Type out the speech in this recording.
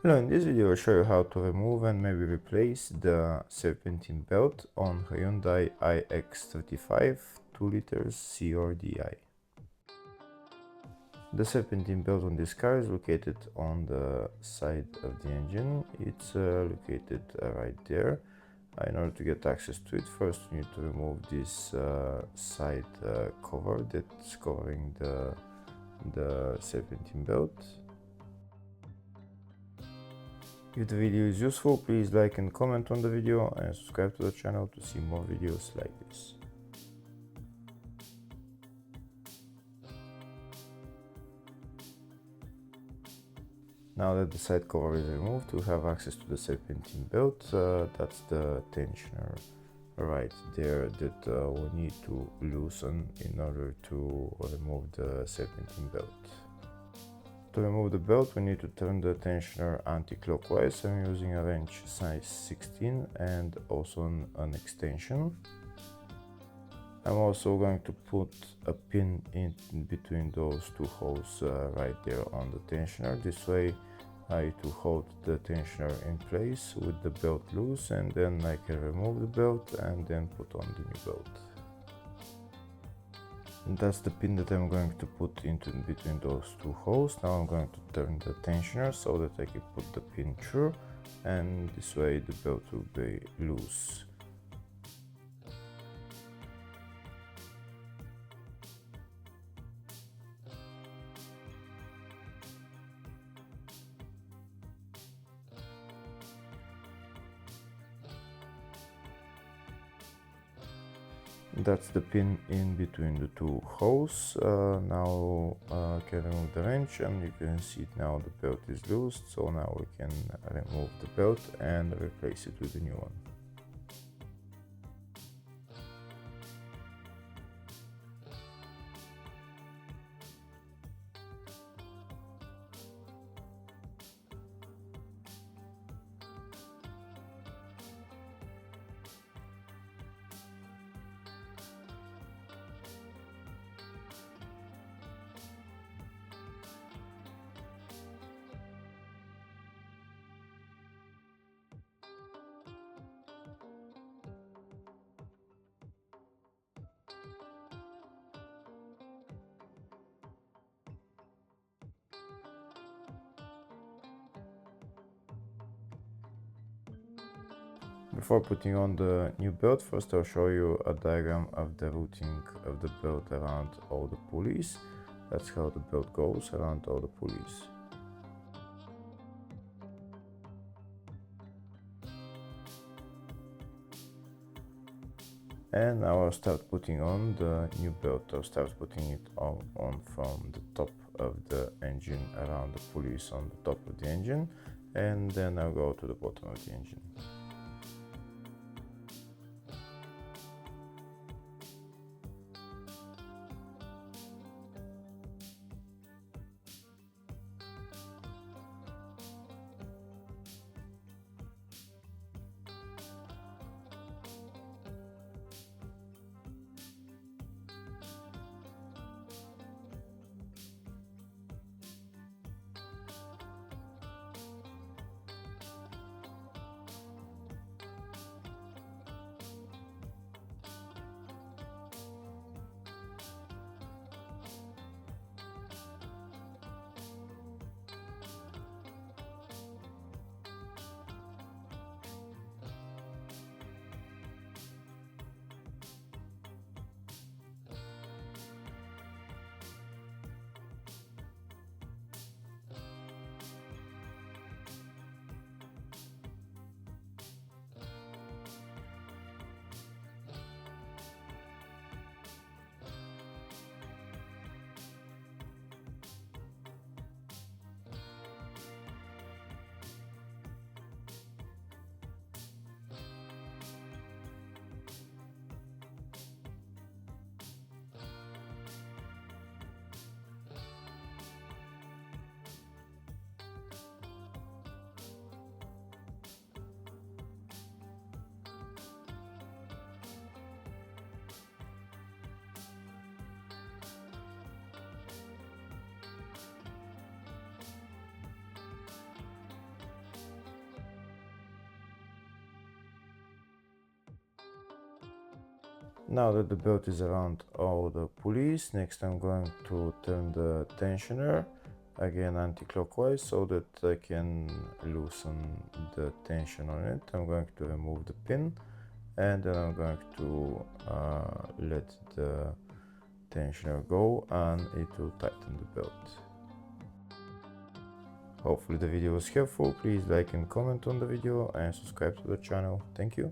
Hello, in this video I'll show you how to remove and maybe replace the serpentine belt on Hyundai iX35 2.0 CRDI. The serpentine belt on this car is located on the side of the engine. It's located right there. In order to get access to it, first you need to remove this side cover that's covering the serpentine belt. If the video is useful, please like and comment on the video and subscribe to the channel to see more videos like this. Now that the side cover is removed, we have access to the serpentine belt. That's the tensioner right there that we need to loosen in order to remove the serpentine belt. To remove the belt, we need to turn the tensioner anti-clockwise. I'm using a wrench size 16 and also an extension. I'm also going to put a pin in between those two holes right there on the tensioner. This way it will hold the tensioner in place with the belt loose, and then I can remove the belt and then put on the new belt. And that's the pin that I'm going to put into between those two holes. Now I'm going to turn the tensioner so that I can put the pin through, and this way the belt will be loose. That's the pin in between the two holes. Now I can remove the wrench, and you can see now the belt is loose, so now we can remove the belt and replace it with a new one. Before putting on the new belt, first I'll show you a diagram of the routing of the belt around all the pulleys. That's how the belt goes around all the pulleys. And now I'll start putting on the new belt. I'll start putting it on from the top of the engine around the pulleys on the top of the engine, and then I'll go to the bottom of the engine. Now that the belt is around all the pulleys, next I'm going to turn the tensioner again anti-clockwise so that I can loosen the tension on it. I'm going to remove the pin and then I'm going to let the tensioner go and it will tighten the belt. Hopefully the video was helpful. Please like and comment on the video and subscribe to the channel. Thank you.